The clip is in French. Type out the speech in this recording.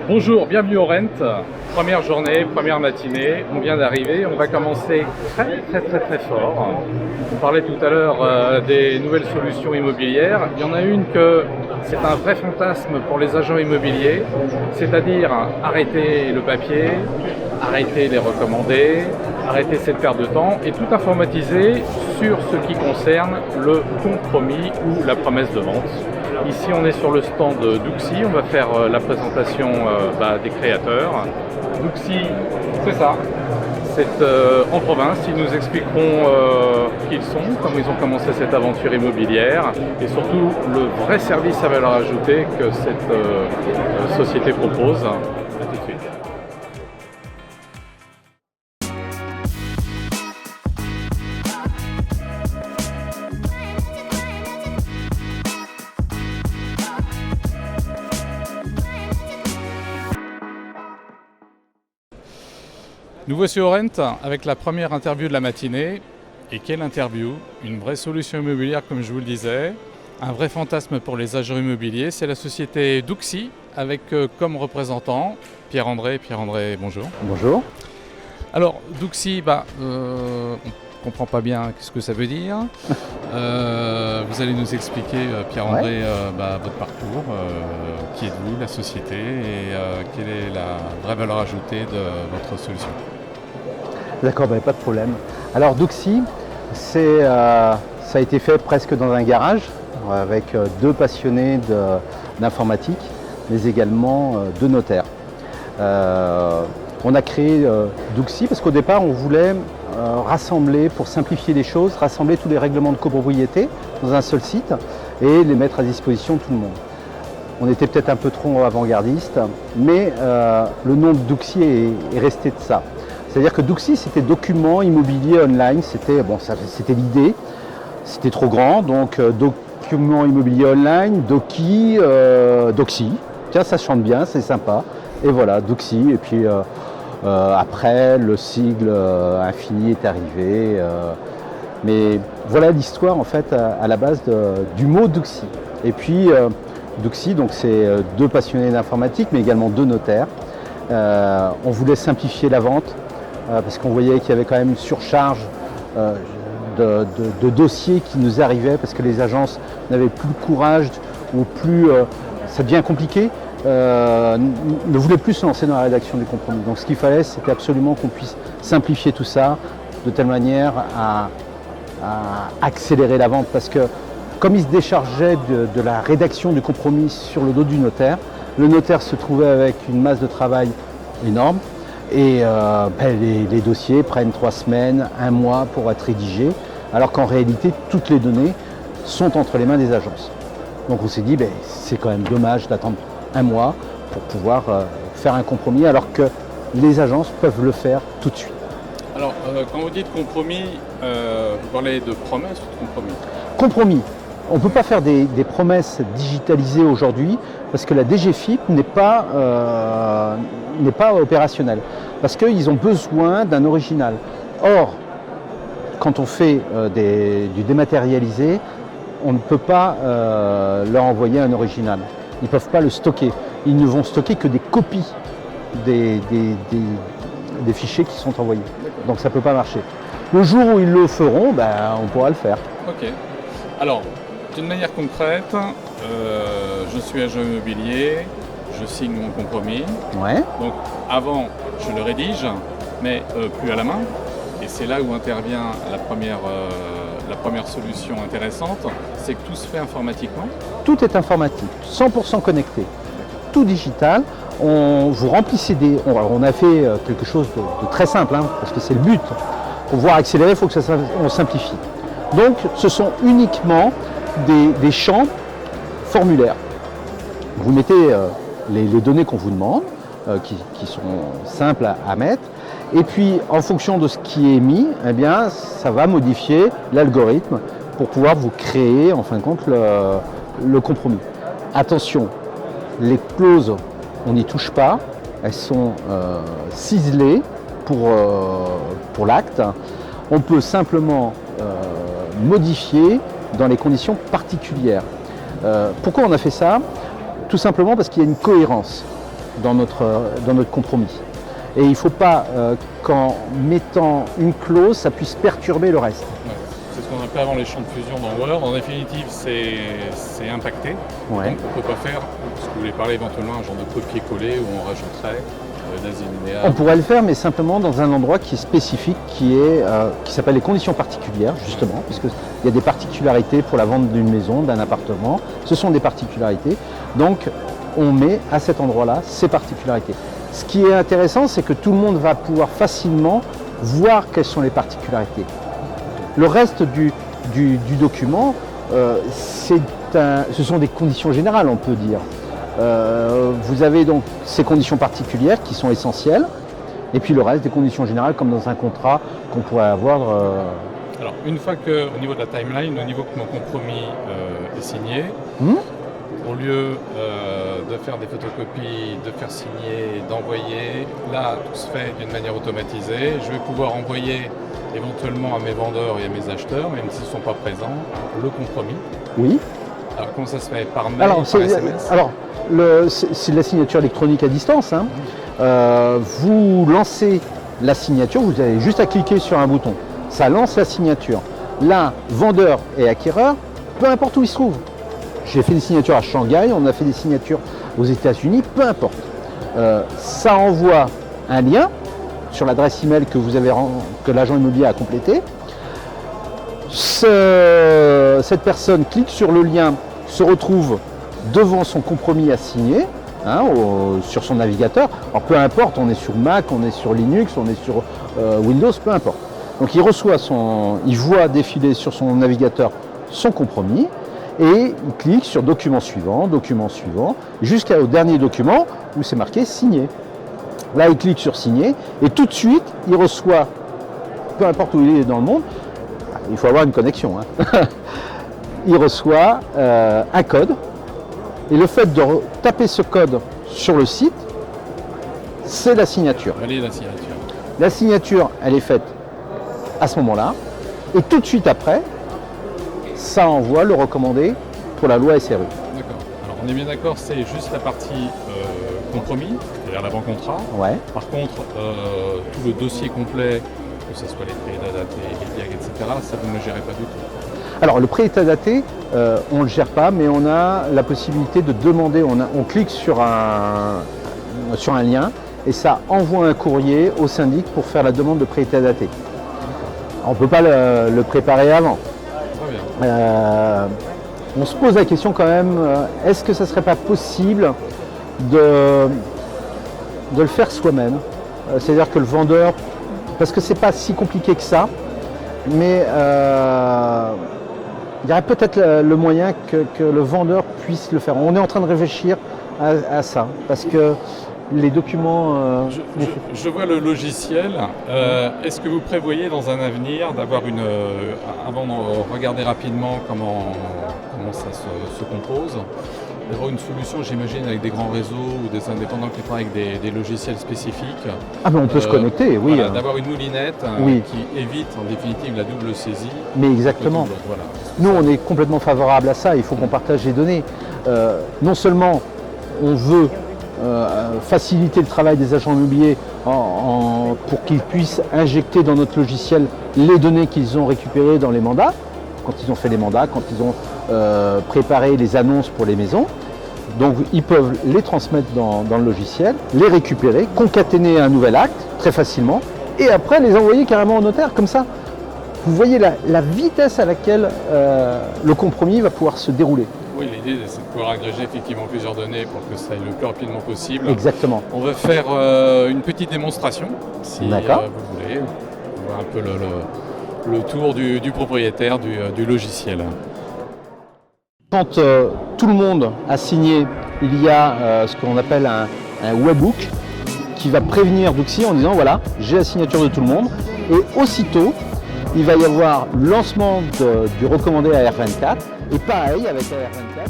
Bonjour, bienvenue au Rent. Première journée, première matinée, on vient d'arriver, on va commencer très fort. On parlait tout à l'heure des nouvelles solutions immobilières. Il y en a une que c'est un vrai fantasme pour les agents immobiliers, c'est-à-dire arrêter le papier, arrêter les recommandés, arrêter cette perte de temps et tout informatiser sur ce qui concerne le compromis ou la promesse de vente. Ici, on est sur le stand d'Uxi, on va faire la présentation des créateurs. Uxi, c'est ça, c'est en province, ils nous expliqueront qui ils sont, comment ils ont commencé cette aventure immobilière et surtout le vrai service à valeur ajoutée que cette société propose. À tout de suite. Nous voici au Rent avec la première interview de la matinée. Et quelle interview! Une vraie solution immobilière comme je vous le disais, un vrai fantasme pour les agents immobiliers. C'est la société d'Uxi avec comme représentant Pierre-André. Pierre-André, bonjour. Bonjour. Alors d'Uxi, on ne comprend pas bien ce que ça veut dire. Vous allez nous expliquer, Pierre-André, votre parcours, qui êtes-vous, la société et quelle est la vraie valeur ajoutée de votre solution. D'accord, pas de problème. Alors d'Uxi, ça a été fait presque dans un garage avec deux passionnés d'informatique, mais également deux notaires. On a créé d'Uxi parce qu'au départ, on voulait rassembler, pour simplifier les choses, rassembler tous les règlements de copropriété dans un seul site et les mettre à disposition de tout le monde. On était peut-être un peu trop avant-gardiste, mais le nom d'Uxi est resté de ça. C'est-à-dire que d'Uxi, c'était document immobilier online, c'était l'idée, c'était trop grand, donc document immobilier online, Doxi, tiens ça chante bien, c'est sympa, et voilà, d'Uxi, et puis après le sigle infini est arrivé, mais voilà l'histoire en fait à la base du mot d'Uxi. Et puis d'Uxi, donc c'est deux passionnés d'informatique, mais également deux notaires. On voulait simplifier la vente, parce qu'on voyait qu'il y avait quand même une surcharge de dossiers qui nous arrivaient parce que les agences n'avaient plus le courage ou plus, ça devient compliqué, ne voulaient plus se lancer dans la rédaction du compromis. Donc ce qu'il fallait, c'était absolument qu'on puisse simplifier tout ça de telle manière à accélérer la vente, parce que comme il se déchargeait de la rédaction du compromis sur le dos du notaire, le notaire se trouvait avec une masse de travail énorme. Et les dossiers prennent 3 semaines, 1 mois pour être rédigés, alors qu'en réalité, toutes les données sont entre les mains des agences. Donc on s'est dit, c'est quand même dommage d'attendre 1 mois pour pouvoir faire un compromis, alors que les agences peuvent le faire tout de suite. Alors, quand vous dites compromis, vous parlez de promesse ou de compromis? Compromis. On ne peut pas faire des promesses digitalisées aujourd'hui parce que la DGFiP n'est pas opérationnelle, parce qu'ils ont besoin d'un original. Or, quand on fait du dématérialisé, on ne peut pas leur envoyer un original. Ils ne peuvent pas le stocker. Ils ne vont stocker que des copies des fichiers qui sont envoyés. Donc ça ne peut pas marcher. Le jour où ils le feront, on pourra le faire. Ok. Alors, d'une manière concrète, je suis agent immobilier, je signe mon compromis. Ouais. Donc avant, je le rédige, mais plus à la main. Et c'est là où intervient la première solution intéressante, c'est que tout se fait informatiquement. Tout est informatique, 100% connecté, tout digital. Vous remplissez on a fait quelque chose de très simple, parce que c'est le but. Pour pouvoir accélérer, il faut que on simplifie. Donc ce sont uniquement des champs formulaires. Vous mettez les données qu'on vous demande, qui sont simples à mettre, et puis en fonction de ce qui est mis, ça va modifier l'algorithme pour pouvoir vous créer en fin de compte le compromis. Attention, les clauses, on n'y touche pas, elles sont ciselées pour l'acte. On peut simplement modifier dans les conditions particulières. Pourquoi on a fait ça? tout simplement parce qu'il y a une cohérence dans notre compromis. Et il ne faut pas qu'en mettant une clause, ça puisse perturber le reste. Ouais. C'est ce qu'on appelle avant les champs de fusion dans Word. En définitive, c'est impacté. Ouais. Donc on ne peut pas faire, parce que vous voulez parler éventuellement un genre de copier-coller où on rajouterait des alinéas. On pourrait le faire, mais simplement dans un endroit qui est spécifique, qui s'appelle les conditions particulières, justement, puisqu'il y a des particularités pour la vente d'une maison, d'un appartement. Ce sont des particularités. Donc, on met à cet endroit-là ces particularités. Ce qui est intéressant, c'est que tout le monde va pouvoir facilement voir quelles sont les particularités. Le reste du document, ce sont des conditions générales, on peut dire. Vous avez donc ces conditions particulières qui sont essentielles, et puis le reste des conditions générales, comme dans un contrat qu'on pourrait avoir. Alors, une fois qu'au niveau de la timeline, au niveau que mon compromis est signé, au lieu de faire des photocopies, de faire signer, d'envoyer, là, tout se fait d'une manière automatisée. Je vais pouvoir envoyer éventuellement à mes vendeurs et à mes acheteurs, même s'ils ne sont pas présents, le compromis. Oui. Alors, comment ça se fait? Par mail, par SMS? Alors, c'est de la signature électronique à distance. Hein. Vous lancez la signature, vous avez juste à cliquer sur un bouton. Ça lance la signature. Là, vendeur et acquéreur, peu importe où ils se trouvent. J'ai fait des signatures à Shanghai, on a fait des signatures aux États-Unis, peu importe. Ça envoie un lien sur l'adresse email que l'agent immobilier a complété. Cette personne clique sur le lien, se retrouve devant son compromis à signer, hein, sur son navigateur. Alors peu importe, on est sur Mac, on est sur Linux, on est sur Windows, peu importe. Donc il voit défiler sur son navigateur son compromis et il clique sur document suivant, jusqu'au dernier document où c'est marqué signé. Là, il clique sur signer et tout de suite, il reçoit, peu importe où il est dans le monde, il faut avoir une connexion, hein. Il reçoit un code et le fait de taper ce code sur le site, c'est la signature. Elle est la signature. La signature, elle est faite à ce moment-là et tout de suite après, ça envoie le recommandé pour la loi SRU. D'accord. Alors on est bien d'accord, c'est juste la partie compromis, c'est-à-dire l'avant-contrat. Ouais. Par contre, tout le dossier complet, que ce soit les prêts datés, les diag, etc., ça vous ne le gérez pas du tout. Alors le prêt état daté, on ne le gère pas, mais on a la possibilité de demander, on clique sur un lien et ça envoie un courrier au syndic pour faire la demande de prêt état daté. On ne peut pas le préparer avant. Très bien. On se pose la question quand même, est-ce que ça ne serait pas possible de le faire soi-même? C'est-à-dire que le vendeur, parce que c'est pas si compliqué que ça, mais il y aurait peut-être le moyen que le vendeur puisse le faire. On est en train de réfléchir à ça, parce que les documents... Je vois le logiciel. Est-ce que vous prévoyez dans un avenir d'avoir avant de regarder rapidement comment ça se compose, d'avoir une solution, j'imagine, avec des grands réseaux ou des indépendants qui travaillent avec des logiciels spécifiques? Ah ben on peut se connecter, oui. Voilà, d'avoir une moulinette qui évite en définitive la double saisie. Mais exactement. Voilà. Nous, on est complètement favorable à ça. Il faut qu'on partage les données. Non seulement on veut faciliter le travail des agents immobiliers pour qu'ils puissent injecter dans notre logiciel les données qu'ils ont récupérées dans les mandats, quand ils ont fait les mandats, quand ils ont préparé les annonces pour les maisons. Donc ils peuvent les transmettre dans le logiciel, les récupérer, concaténer un nouvel acte très facilement et après les envoyer carrément au notaire comme ça. Vous voyez la vitesse à laquelle le compromis va pouvoir se dérouler. Oui, l'idée c'est de pouvoir agréger effectivement plusieurs données pour que ça aille le plus rapidement possible. Exactement. On va faire une petite démonstration, si vous voulez. On va un peu le tour du propriétaire du logiciel. Quand tout le monde a signé, il y a ce qu'on appelle un webhook qui va prévenir Douxy en disant voilà, j'ai la signature de tout le monde. Et aussitôt, il va y avoir le lancement du recommandé AR24. Et pareil avec AR24.